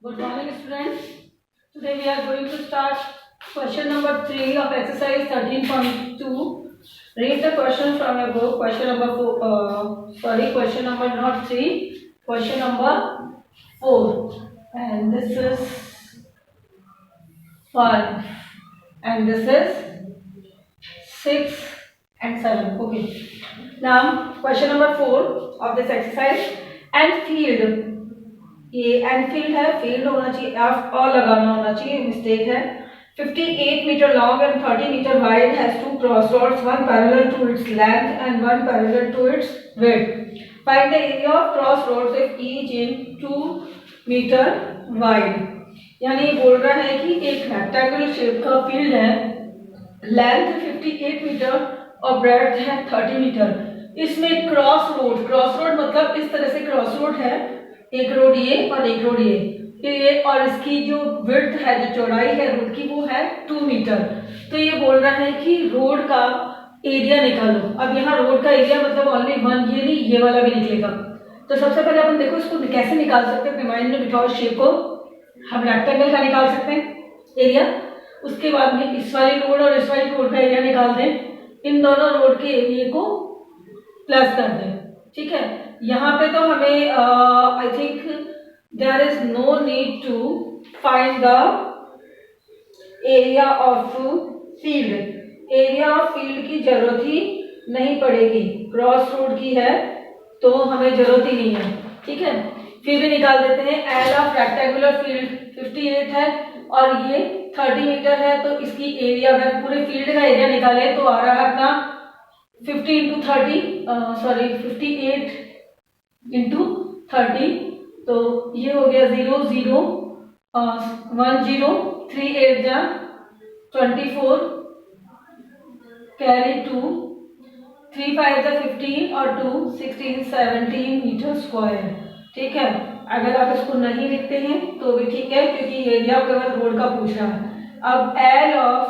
Good morning, students. Today we are going to start question number 3 of exercise 13.2. Read the question from your book. Question number 4. Question number not 3. Question number 4. And this is 5. And this is 6 and 7. Okay. Now question number 4 of this exercise. And field. ये Enfield है, field होना चाहिए, F और लगाना होना चाहिए, mistake है। 58 metre long and 30 metre wide has two cross roads, one parallel to its length and one parallel to its width. Find the area of cross roads if each in 2 metre wide. यानी ये बोल रहा है कि एक rectangular shape का field है, length 58 metre और ब्रेड्थ है 30 मीटर। इसमें क्रॉस रोड मतलब इस तरह से क्रॉस रोड है, एक रोड ये और एक रोड ये और इसकी जो विड्थ है, जो चौड़ाई है रोड की, वो है 2 मीटर। तो ये बोल रहा है कि रोड का एरिया निकालो। अब यहाँ रोड का एरिया मतलब ओनली वन, ये नहीं, ये वाला भी निकलेगा। तो सबसे पहले अपन देखो इसको कैसे निकाल सकते हैं। अपने माइंड में बिठाओ शेप को। हम रेक्टेंगल का निकाल सकते हैं एरिया, उसके बाद में इस वाली रोड और इस वाली रोड का एरिया निकाल दें। इन दोनों रोड के एरिया को प्लस कर दें। ठीक है, यहाँ पे तो हमें I think there is no need to find the area of field. Area of field की जरूरत ही नहीं पड़ेगी, क्रॉस रोड की है तो हमें जरूरत ही नहीं है। ठीक है, फिर भी निकाल देते हैं। एल ऑफ रेक्टेंगुलर फील्ड 58 है और ये 30 मीटर है, तो इसकी एरिया, अगर पूरे फील्ड का एरिया निकाले तो आ रहा है अपना 50 इंटू 30, 58 इंटू 30, तो ये हो गया 0 0 1 0 3 8 जा 24 कैरी 2 3 5 जा 15 और 2 16 17 मीटर स्क्वायर। ठीक है, अगर आप इसको नहीं लिखते हैं तो भी ठीक है, क्योंकि एरिया केवल रोड का पूछ रहा है। अब एल ऑफ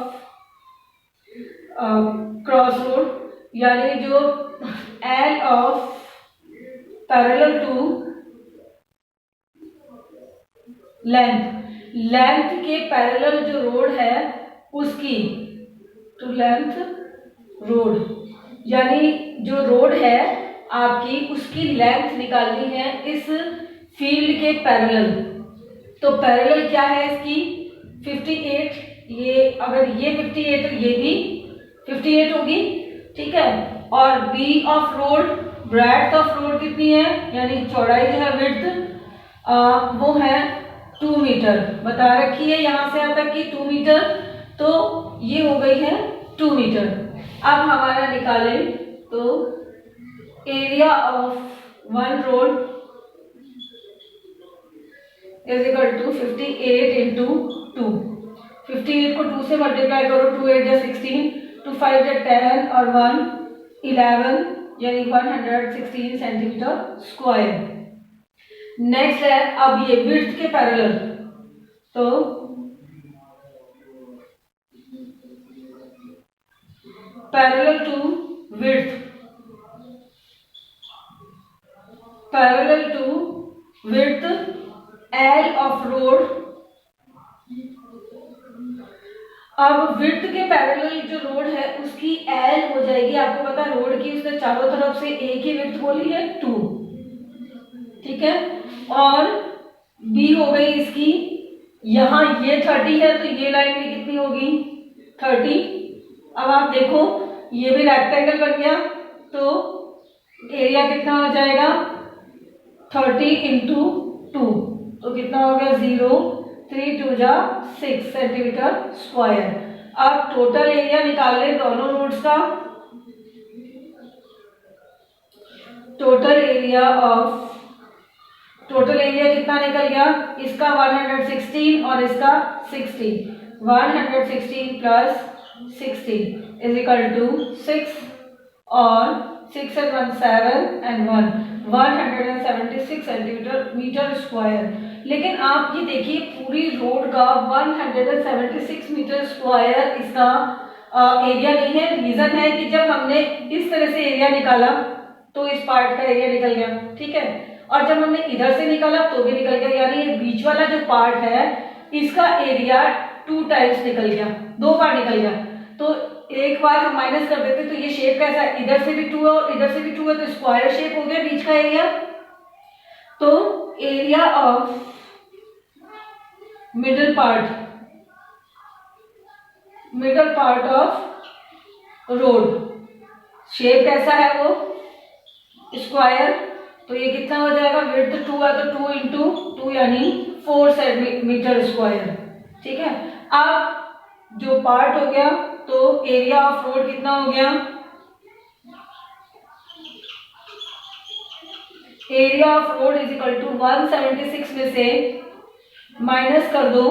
क्रॉस रोड, यानी जो L of parallel to length के पैरेलल जो रोड है उसकी, टू लेंथ रोड, यानी जो रोड है आपकी उसकी लेंथ निकालनी है इस फील्ड के पैरेलल। तो पैरेलल क्या है इसकी 58, ये अगर ये 58 तो ये भी 58 होगी। ठीक है, और B of road, breadth of road कितनी है, यानी चौड़ाई जो है विड्थ वो है 2 मीटर बता रखी है यहाँ से यहाँ तक कि 2 मीटर, तो ये हो गई है 2 मीटर। अब हमारा निकाले तो area of one road is equal to 58 into 2। 58 को 2 से मल्टीप्लाई करो, 2 8 जा 16, 2 5 जा 10 और 1 11, यानी 116 सेंटीमीटर स्क्वायर। नेक्स्ट है अब ये विड्थ के पैरेलल, तो parallel to width, parallel to width L of road. अब विड्थ के पैरेलल जो रोड है उसकी एल हो जाएगी, आपको पता है रोड की उसने चारों तरफ से एक ही विड्थ बोली है 2। ठीक है, और बी हो गई इसकी, यहाँ ये 30 है तो ये लाइन भी कितनी होगी 30। अब आप देखो ये भी रेक्टेंगल बन गया, तो एरिया कितना हो जाएगा 30 इंटू 2, तो कितना हो गया 0 3 2 जा 6 सेंटीमीटर स्क्वायर। अब टोटल एरिया निकाल लें दोनों रोड्स का। टोटल एरिया कितना निकल गया, इसका 116 और इसका 60। 116 प्लस 60 इज इक्वल टू 6 और 6 and 1 7 and 1 176 centimetre metre square. लेकिन आप ये देखिए पूरी रोड का 176 मीटर स्क्वायर इसका एरिया नहीं है। रीजन है कि जब हमने इस तरह से एरिया निकाला तो इस पार्ट का एरिया निकल गया। ठीक है, और जब हमने इधर से निकाला तो भी निकल गया, यानी ये बीच वाला जो पार्ट है इसका एरिया 2 टाइम्स निकल गया, 2 बार निकल गया। तो एक बार हम माइनस कर देते तो ये शेप कैसा है, इधर से भी 2 है और इधर से भी 2 है, तो स्क्वायर शेप हो गया बीच का एरिया। तो area of middle part of road, shape कैसा है वो स्क्वायर। तो ये कितना हो जाएगा, विड्थ 2 है तो 2 इंटू 2 यानी 4 सेंटीमीटर स्क्वायर। ठीक है, अब जो पार्ट हो गया तो एरिया ऑफ रोड कितना हो गया, area of road is equal to 176 में से माइनस कर दो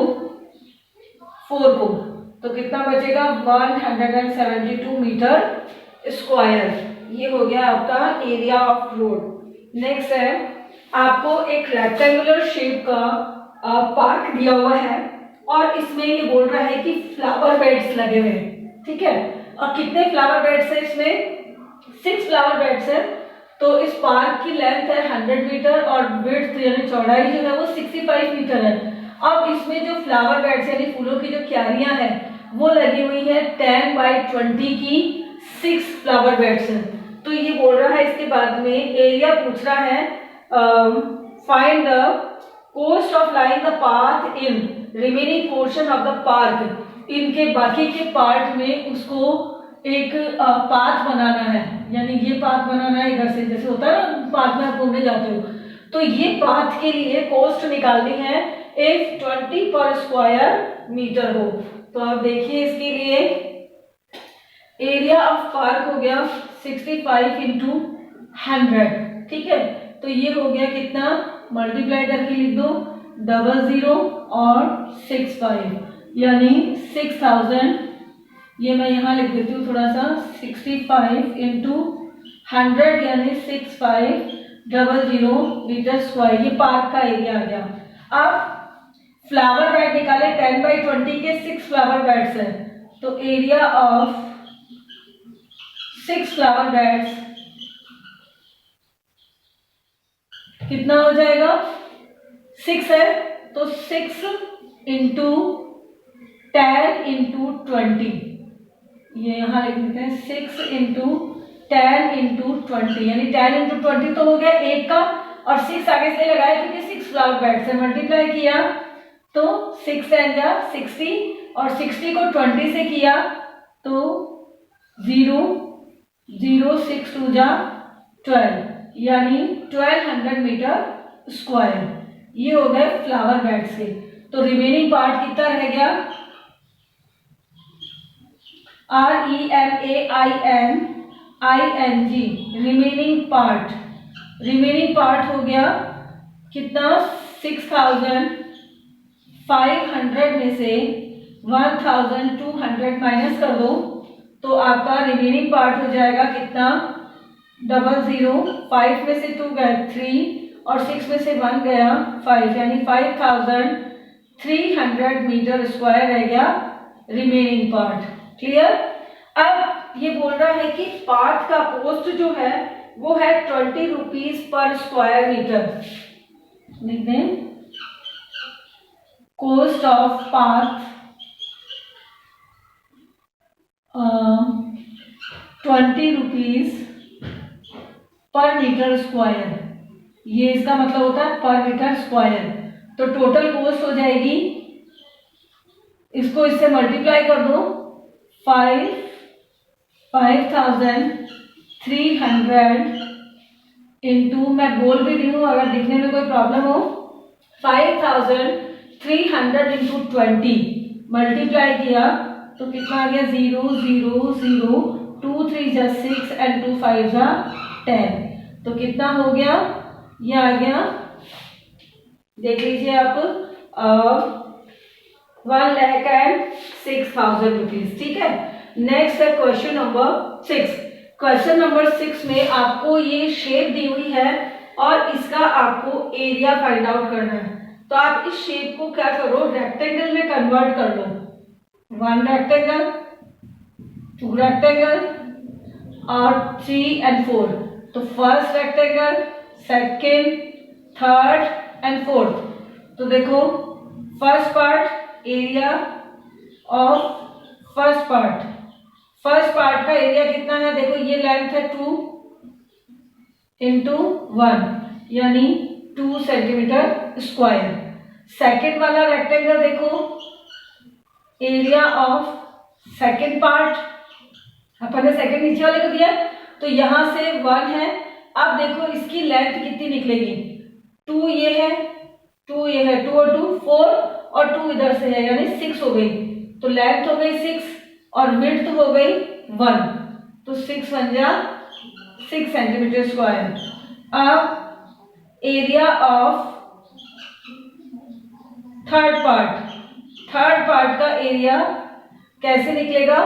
4 को, तो कितना बचेगा 172 मीटर स्क्वायर। ये हो गया आपका एरिया ऑफ रोड। नेक्स्ट है, आपको एक रेक्टेंगुलर शेप का पार्क दिया हुआ है और इसमें ये बोल रहा है कि फ्लावर बेड्स लगे हुए हैं। ठीक है, और कितने फ्लावर बेड्स है इसमें, 6 फ्लावर बेड्स है। तो इस पार्क की लेंथ है 100 मीटर और विड्थ यानी चौड़ाई जो है वो 65 मीटर है। अब इसमें जो फ्लावर बेड्स यानी फूलों की जो क्यारियां हैं वो लगी हुई है 10 बाई 20 की 6 फ्लावर बेड्स है। तो ये बोल रहा है इसके बाद में एरिया पूछ रहा है, find the cost of laying the path in remaining portion of the park. इनके बाकी के पार्ट में उसको एक पाथ बनाना है, यानी ये पाथ बनाना है इधर से, जैसे होता है ना पाथ में आप घूमने जाते हो, तो ये पाथ के लिए कोस्ट निकालनी है इफ 20 पर स्क्वायर मीटर हो। तो आप देखिए इसके लिए एरिया ऑफ पार्क हो गया 65 इंटू 100। ठीक है, तो ये हो गया कितना, मल्टीप्लाई करके लिख दो 00 और 65 यानी 6000। ये मैं यहाँ लिख देती हूँ थोड़ा सा, 65 इंटू 100 यानी 6500 मीटर स्क्वायर। ये पार्क का एरिया आ गया। अब फ्लावर बेड निकाले 10 बाई 20 के 6 फ्लावर बेड्स है, तो एरिया ऑफ 6 फ्लावर बेड्स कितना हो जाएगा, 6 है तो 6 इंटू 10 इंटू 20, ये यहाँ लिख देते हैं 6 इंटू 10 इंटू 20 यानी 10 इंटू 20 तो हो गया 1 का, और 6 आगे से लगाया क्योंकि 6 फ्लावर बेड से मल्टीप्लाई किया तो 6 10 जा 60 और 60 को 20 से किया तो 0 0 6 2 जा 12 यानी 1200 मीटर स्क्वायर। ये हो गए फ्लावर बेड्स के। तो रिमेनिंग पार्ट कितना रह गया, REMAINING रिमेनिंग पार्ट हो गया कितना, 6500 में से 1200 माइनस कर दो तो आपका रिमेनिंग पार्ट हो जाएगा कितना, 00 5 में से 2 गया 3 और 6 में से 1 गया 5 यानी 5300 मीटर स्क्वायर रह गया रिमेनिंग पार्ट। क्लियर। अब ये बोल रहा है कि पाथ का कोस्ट जो है वो है 20 रुपीज पर स्क्वायर मीटर। लिख दें, cost of path 20 rupees per metre square. ये इसका मतलब होता है पर मीटर स्क्वायर। तो टोटल कॉस्ट हो जाएगी, इसको इससे मल्टीप्लाई कर दो, 5300 इंटू, मैं बोल भी रही हूँ अगर दिखने में कोई प्रॉब्लम हो, 5300 इंटू 20 मल्टीप्लाई किया तो कितना आ गया, 0 0 0 2 3 जा 6 एंड 2 5 जा 10। तो कितना हो गया, ये आ गया, देख लीजिए आप, 1,06,000 रुपीज। ठीक है। नेक्स्ट है क्वेश्चन नंबर 6। क्वेश्चन नंबर 6 में आपको ये शेप दी हुई है और इसका आपको एरिया फाइंड आउट करना है। तो आप इस शेप को क्या करो, रेक्टेंगल में कन्वर्ट कर लो। 1 रेक्टेंगल, 2 रेक्टेंगल और 3 and 4। तो first rectangle, second, third and fourth. तो देखो first part area of first part का एरिया कितना है, देखो ये लेंथ है 2 इंटू 1 यानी 2 सेंटीमीटर स्क्वायर। सेकेंड वाला रेक्टेंगल देखो एरिया ऑफ सेकेंड पार्ट, अपन ने सेकेंड नीचे वाले को दिया तो यहां से 1 है। अब देखो इसकी लेंथ कितनी निकलेगी, 2 ये है 2 ये है, 2 और 2 4 और 2 इधर से है यानी 6 हो गई। तो लेंथ हो गई 6 और विड्थ हो गई 1, तो 6 बन जा 6 सेंटीमीटर स्क्वायर। अब एरिया ऑफ थर्ड पार्ट का एरिया कैसे निकलेगा,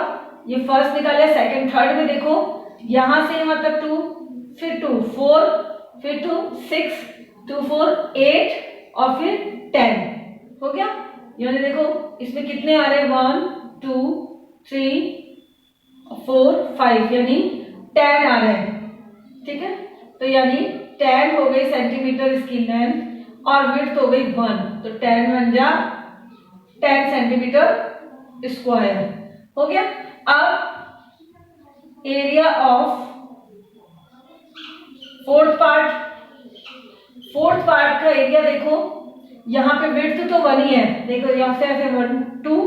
ये फर्स्ट निकाले सेकंड थर्ड में देखो यहां से यहां तक 2 फिर 2 4 फिर 2 6 2 4 8 और फिर 10 हो गया। यानी देखो इसमें कितने आ रहे 1 2 3 4 5 यानी 10 आ रहे हैं, ठीक है। तो यानी 10 हो गई सेंटीमीटर इसकी लेंथ और विड्थ हो गई 1, तो 10 बन जा 10 सेंटीमीटर स्क्वायर हो गया। अब एरिया ऑफ फोर्थ पार्ट का एरिया देखो यहां पे विड्थ तो 1 ही है, देखो यहां से ऐसे 1 2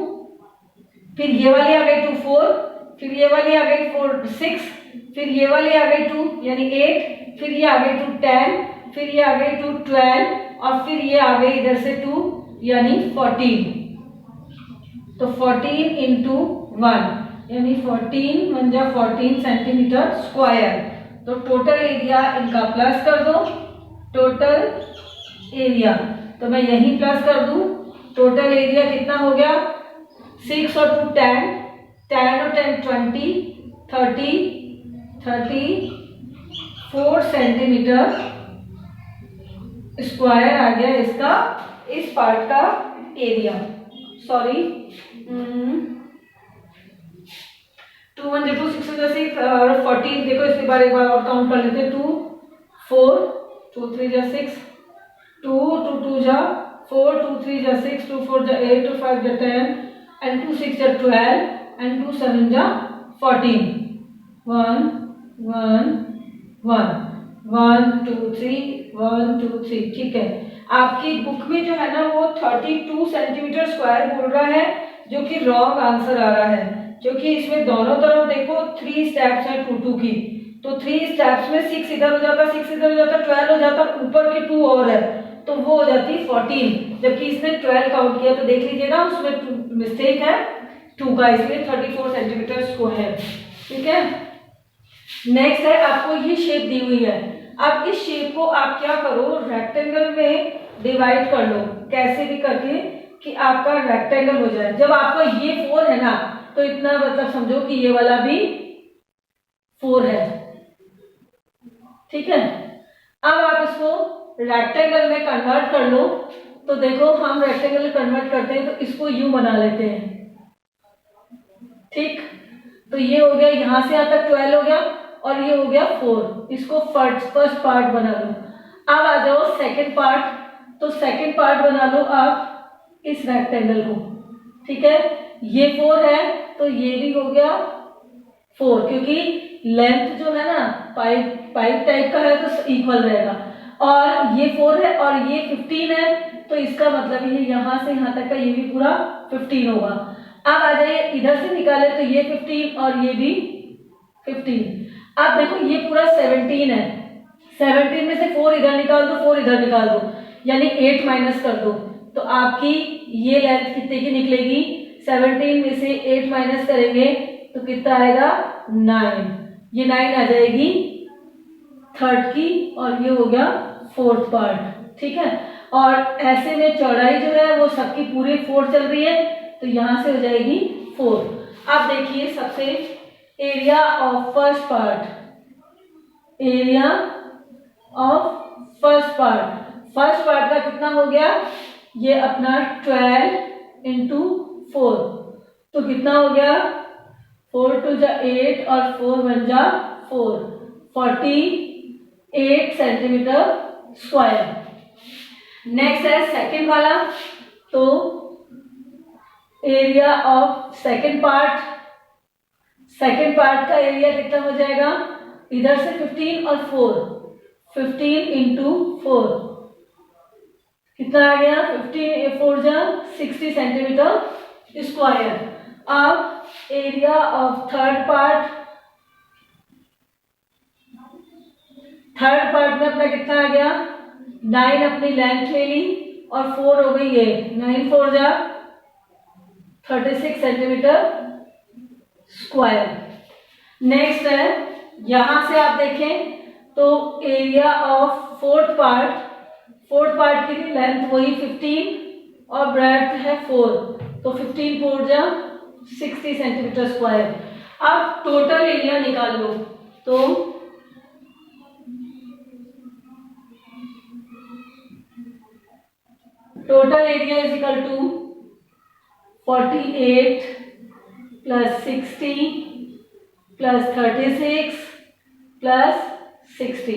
फिर ये वाली आ गई 2 4 फिर ये वाली आ गई 4 6 फिर ये वाली आ गई 2 यानी 8 फिर ये आ गई 2 10 फिर ये आ गई 2 12 और फिर ये आ गई इधर से 2 यानी 14। तो 14 इंटू 1 यानी 14 बन जा 14 सेंटीमीटर स्क्वायर। तो टोटल एरिया इनका प्लस कर दो, टोटल एरिया तो मैं यही प्लस कर दूं, टोटल एरिया कितना हो गया 6 और 2 10 10 और 10 20 30 4 सेंटीमीटर स्क्वायर आ गया इसका, इस पार्ट का एरिया। सॉरी 2 1 2 6 6 और 14 देखो इसके बार एक बार और काउंट कर लेते हैं 2 4 2 3 जा 6 2 2 2 जा 4 2 3 जा 6 2 4 जा 8 2 5 जा 10 and 2 6 जा 12 and 2 7 जा 14 1 1 1 1 2 3 1 2 3 ठीक है। आपकी बुक में जो है ना वो 32 सेंटीमीटर स्क्वायर बोल रहा है जो कि रॉन्ग आंसर आ रहा है, क्योंकि इसमें दोनों तरफ देखो 3 स्टेप्स हैं 2 2 की, तो 3 स्टेप्स में 6 इधर हो जाता 6 इधर हो जाता 12 हो जाता, ऊपर के 2 और है तो वो हो जाती 14, जबकि इसने 12 काउंट किया। तो देख लीजिएगा उसमें मिस्टेक है 2 का, इसलिए 34 सेंटीमीटर स्क्वायर, ठीक है। नेक्स्ट है आपको ये शेप दी हुई है, अब इस शेप को आप क्या करो रेक्टेंगल में डिवाइड कर लो कैसे भी करके कि आपका रेक्टेंगल हो जाए। जब आपका ये 4 है ना तो इतना मतलब समझो कि ये वाला भी 4 है, ठीक है। अब आप इसको रेक्टेंगल में कन्वर्ट कर लो, तो देखो हम रेक्टेंगल में कन्वर्ट करते हैं तो इसको यूं बना लेते हैं, ठीक। तो ये हो गया यहां से यहां तक 12 हो गया और ये हो गया 4, इसको फर्स्ट पार्ट बना लो। अब आ जाओ सेकंड पार्ट, तो सेकंड पार्ट बना लो आप इस रेक्टेंगल को, ठीक है। ये 4 है तो ये भी हो गया 4, क्योंकि लेंथ जो है ना पाइप टाइप का है तो इक्वल रहेगा, और ये 4 है और ये 15 है तो इसका मतलब ये यहां से यहां तक का ये भी पूरा 15 होगा। अब आ जाइए इधर से निकाले तो ये 15 और ये भी 15। अब देखो ये पूरा 17 है, 17 में से 4 इधर निकाल दो 4 इधर निकाल दो यानी 8 माइनस कर दो, तो आपकी ये लेंथ कितने की निकलेगी 17 में से 8 माइनस करेंगे तो कितना आएगा 9, ये 9 आ जाएगी थर्ड की और ये हो गया फोर्थ पार्ट, ठीक है। और ऐसे में चौड़ाई जो है वो सबकी पूरी 4 चल रही है तो यहां से हो जाएगी 4। अब देखिए सबसे area of first part, area of first part का कितना हो गया ये अपना 12 इंटू 4, तो कितना हो गया 4 2 जा 8 और 4 1 जा 4, 48 सेंटीमीटर स्क्वायर, नेक्स्ट है सेकंड वाला, तो एरिया ऑफ सेकंड पार्ट का एरिया कितना हो जाएगा, इधर से 15 और 4, 15 इंटू 4 कितना आ गया, 15 4 जा 60 सेंटीमीटर स्क्वायर। अब एरिया ऑफ थर्ड पार्ट में अपना कितना आ गया, 9 अपनी लेंथ ले ली और 4 हो गई ये, 9 4 जा 36 सेंटीमीटर स्क्वायर। नेक्स्ट है, यहां से आप देखें तो एरिया ऑफ फोर्थ पार्ट की भी लेंथ वही 15 और ब्रेड्थ है 4, तो 15 4 जा 60 सेंटीमीटर स्क्वायर। अब टोटल एरिया निकाल लो, तो total area is equal to 48 plus 60 plus 36 plus 60।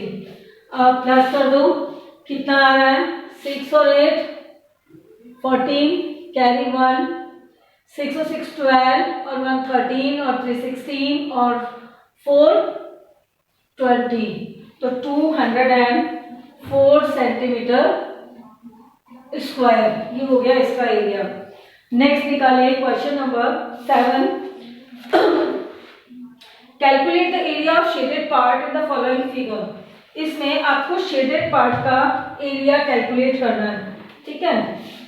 अब प्लस कर दो, कितना आ रहा है, 6 और 8 14 कैरी 1, 6 और 6 12 और 1 13 और 3 16 और 4 20, तो 204 सेंटीमीटर स्क्वायर, ये हो गया इसका एरिया। नेक्स्ट निकालिए question number 7। Calculate the area of shaded part in the following figure. इसमें आपको शेडेड पार्ट का एरिया कैलकुलेट करना है, ठीक है।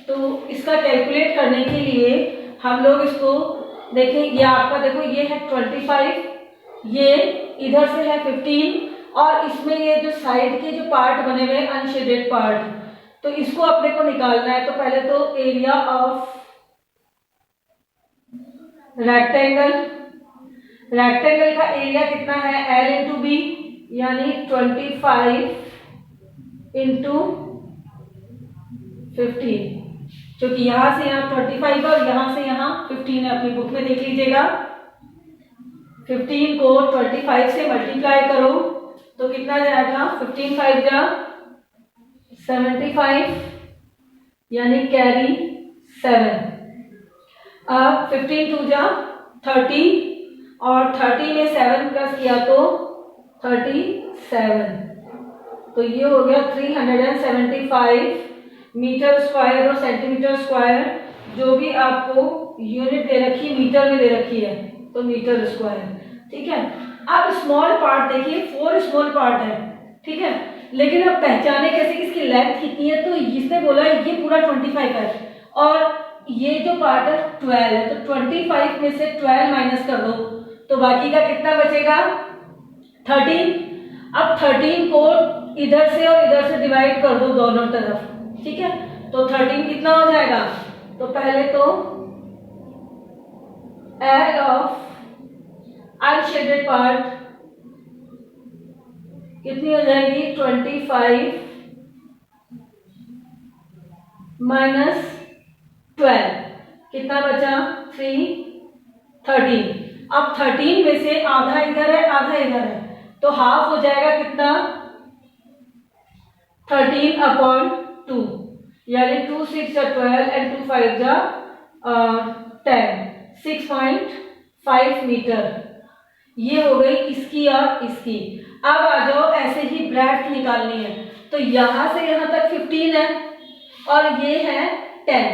तो इसका कैलकुलेट करने के लिए हम लोग इसको देखें, ये आपका देखो ये है 25, ये इधर से है 15 और इसमें ये जो साइड के जो पार्ट बने हुए अनशेडेड पार्ट, तो इसको अपने को निकालना है। तो पहले तो एरिया ऑफ रेक्टेंगल का एरिया कितना है, L इंटू बी, यानी 25 इंटू 15, क्योंकि यहां से यहाँ 25 और यहां से यहाँ 15 है, अपनी बुक में देख लीजिएगा। 15 को 25 से मल्टीप्लाई करो तो कितना जाएगा, 15 5 जा 75, यानी कैरी 7। अब 15 2 जा 30 और 30 में 7 प्लस किया तो 37, तो ये हो गया 375 मीटर स्क्वायर और सेंटीमीटर स्क्वायर, जो भी आपको यूनिट दे रखी है मीटर में दे रखी है, तो मीटर स्क्वायर, ठीक है। अब स्मॉल पार्ट देखिए, 4 स्मॉल पार्ट है, ठीक है, लेकिन अब पहचाने कैसे कि इसकी लेंथ कितनी है, तो इसने बोला ये पूरा 25 है और ये जो पार्ट है 12 है, तो 25 में से 12 माइनस कर दो तो बाकी का कितना बचेगा, 13। अब 13 को इधर से और इधर से डिवाइड कर दो दोनों तरफ, ठीक है, तो 13 कितना हो जाएगा, तो पहले तो एल ऑफ अनशेडेड पार्ट कितनी हो जाएगी, 25 माइनस 12, कितना बचा, 3 13। अब 13 में से आधा इधर है आधा इधर है, तो हाफ हो जाएगा कितना, 13/2, यानी 2 6 जा 12 एंड 2 5 जा 10, 6.5 मीटर। ये हो गई इसकी और इसकी। अब आ जाओ, ऐसे ही ब्रेड्थ निकालनी है, तो यहां से यहां तक 15 है और ये है 10,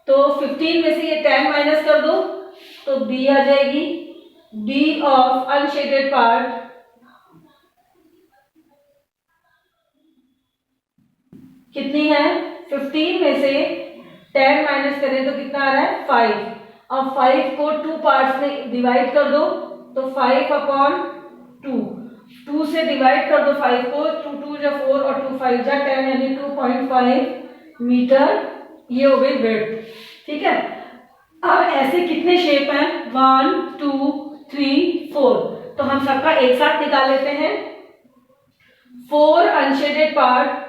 तो 15 में से ये 10 माइनस कर दो तो बी आ जाएगी, बी ऑफ अनशेडेड पार्ट कितनी है, 15 में से 10 माइनस करें तो कितना आ रहा है, 5। अब 5 को 2 पार्ट्स में डिवाइड कर दो तो 5/2, 2 से डिवाइड कर दो 5 को, 2 2 जा 4 और 2 5 जा 10, यानी 2.5 मीटर, ये हो गई विड्थ, ठीक है। अब ऐसे कितने शेप हैं, 1 2 3 4, तो हम सबका एक साथ निकाल लेते हैं। 4 अनशेडेड पार्ट,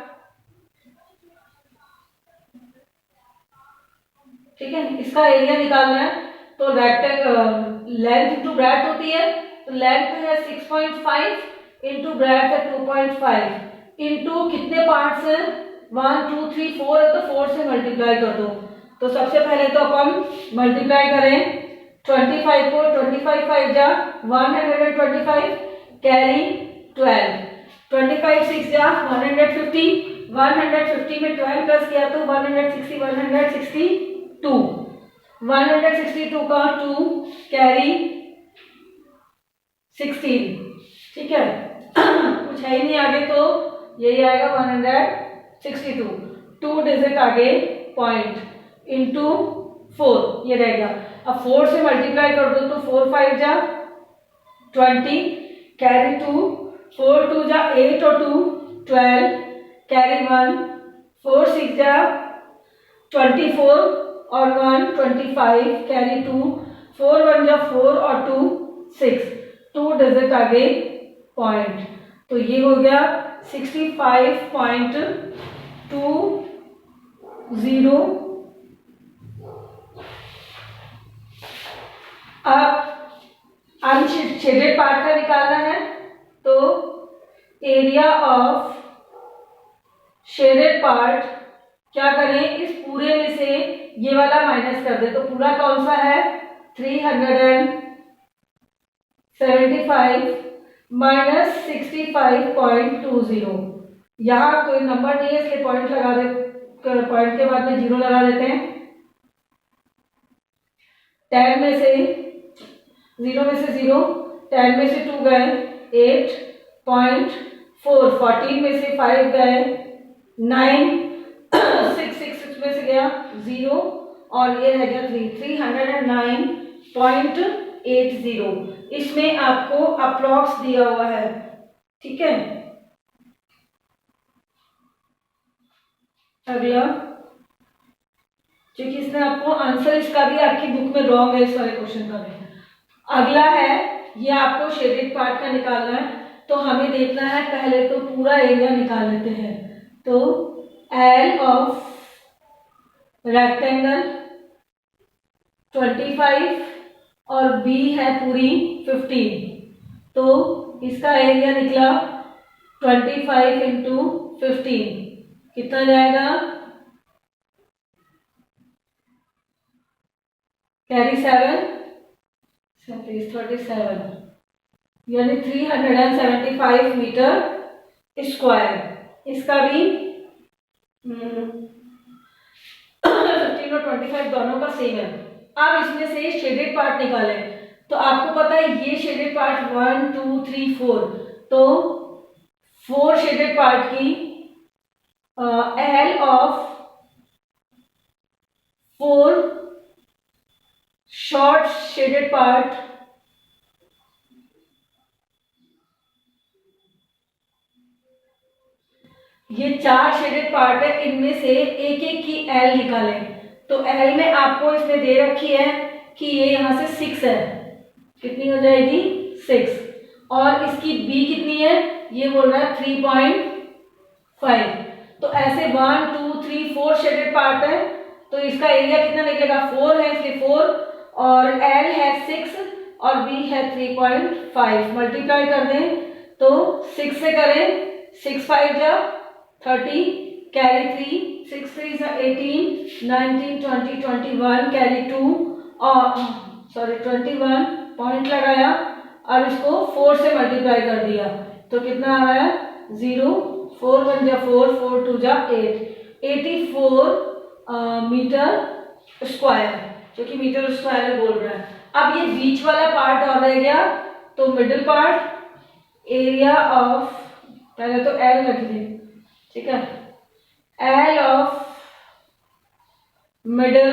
ठीक है, इसका एरिया निकालना है, तो रेक्टेंगल लेंथ इंटू ब्रेड्थ होती है, तो लेंथ है 6.5 इंटू ब्रेड्थ है 2.5 इंटू कितने पार्ट्स हैं, 1 2 3 4 है तो 4 से मल्टीप्लाई कर दो। तो सबसे पहले तो अपन मल्टीप्लाई करें 25 को, 25 5 जा 125, कैरी 12, 25 6 जा 150, 150 में 12 प्लस किया तो 160, 162, 162 का 2, कैरी 16। ठीक है, कुछ है ही नहीं आगे तो यही आएगा 162, 2 डिजिट आगे पॉइंट इंटू 4 ये रह गया। अब 4 से मल्टीप्लाई कर दो तो 4 5 जा 20, कैरी 2, 4 2 जा 8 और 2 12, कैरी 1, 4 6 जा 24 और 1 25, कैरी 2, 4 1 जा 4 और 2 6, 2 डिजिट आगे पॉइंट। तो ये हो गया 65.20। अब अनशेडेड पार्ट का निकालना है तो एरिया ऑफ शेडेड पार्ट क्या करें, इस पूरे में से ये वाला माइनस कर दे। तो पूरा कौन सा है 375 माइनस 65.20। यहाँ कोई नंबर नहीं है इसलिए पॉइंट लगा दे, पॉइंट के बाद में 0 लगा देते हैं। 10 में से 0 में से 0, 10 में से 2 गए 8.4, 14 में से 5 गए 9, 6 में से गया 0 और ये रह गया 309.80। इसमें आपको अप्रॉक्स दिया हुआ है। ठीक है, अगला क्योंकि इसमें आपको आंसर इसका भी आपकी बुक में रॉन्ग है, इस वाले क्वेश्चन का भी। अगला है ये आपको शेडेड पार्ट का निकालना है तो हमें देखना है, पहले तो पूरा एरिया निकाल लेते हैं। तो एल ऑफ रेक्टेंगल 25 और बी है पूरी 15, तो इसका एरिया निकला 25 इंटू 15 कितना जाएगा, कैरी 7, 37 यानी 375 मीटर स्क्वायर। इसका भी 15 और 25 दोनों का सेम है। अब इसमें से शेडेड पार्ट निकालें तो आपको पता है ये शेडेड पार्ट 1 2 3 4, तो 4 शेडेड पार्ट की L of 4 short shaded part ये 4 शेडेड पार्ट है, इनमें से एक एक की एल निकालें। तो एल में आपको इसमें दे रखी है कि ये यहां से 6 है, कितनी हो जाएगी 6, और इसकी बी कितनी है ये बोल रहा है 3.5। तो ऐसे 1 2 3 4 शेडेड पार्ट है तो इसका एरिया कितना निकलेगा 4 है इसलिए 4, और एल है 6 और बी है 3.5। मल्टीप्लाई कर दें तो 6 से करें 6 5 जा 30, कैरी 3, 6 3 जा 18, 19 20 21, कैरी 2 और 21 पॉइंट लगाया और इसको 4 से मल्टीप्लाई कर दिया तो कितना आ रहा है 0, 4 1 जा 4, 4 2 जा 8, 84 मीटर स्क्वायर, जो कि मीटर स्क्वायर बोल रहा है। अब ये बीच वाला पार्ट और रह गया तो मिडिल पार्ट एरिया ऑफ, पहले तो एल रख दें, ठीक है, L of middle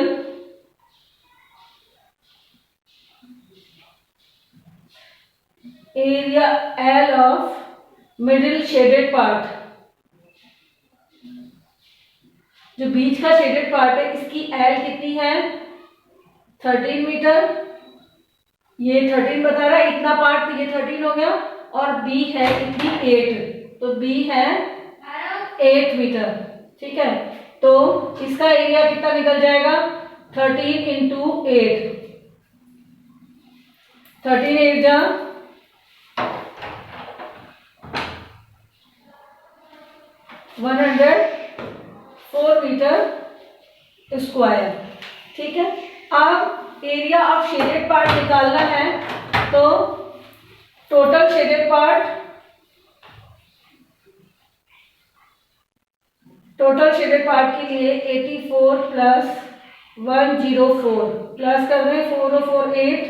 area, L of middle shaded part, जो बीच का शेडेड पार्ट है इसकी एल कितनी है 13 मीटर, ये 13 बता रहा है इतना पार्ट, तो ये 13 हो गया, और बी है कितनी 8, तो बी है 8 मीटर। ठीक है, तो इसका एरिया कितना निकल जाएगा 13 इंटू 8, 13 8 जा 120, मीटर स्क्वायर। ठीक है, अब एरिया ऑफ शेडेड पार्ट निकालना है, तो टोटल शेडेड पार्ट के लिए 84 प्लस 104 प्लस कर रहे हैं 4 और 4 8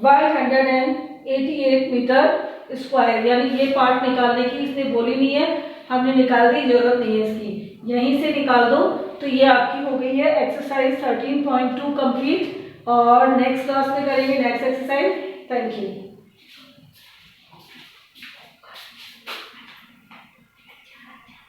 188 मीटर स्क्वायर। यानी ये पार्ट निकालने की इसने बोली नहीं है, हमने निकाल दी, जरूरत नहीं है इसकी, यहीं से निकाल दो। तो ये आपकी हो गई है एक्सरसाइज 13.2 कंप्लीट, और नेक्स्ट क्लास में करेंगे नेक्स्ट एक्सरसाइज। Thank you.